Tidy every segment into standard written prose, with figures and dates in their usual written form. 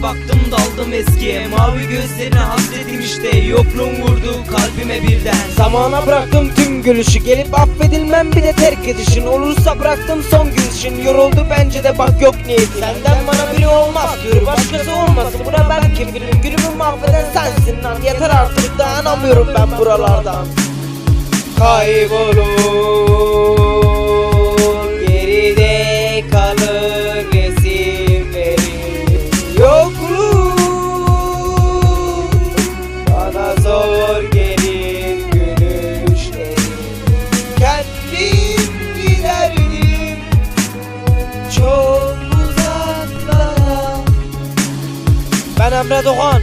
baktım daldım eskiye. Mavi gözlerine hasretim işte, yokluğun vurdu kalbime birden. Zamana bıraktım tüm gülüşü, gelip affedilmem bir de terk edişin. Olursa bıraktım son gülüşün, yoruldu bence de bak yok niyeti. Senden bana biri olmaz diyor, başkası olmasın. Buna ben kefilim, günümü mahveden sensin lan. Yeter artık, dayanamıyorum ben buralardan. Kaybolur, geride kalır resimlerim. Yokluğun bana zor gelir gülüşlerim. Kendim giderdim çok uzaklara. Ben Emre Doğan,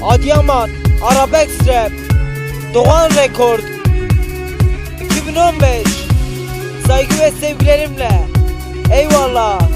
Adıyaman, Arabex Rap, Doğan Rekord 2015. Saygı ve sevgilerimle. Eyvallah.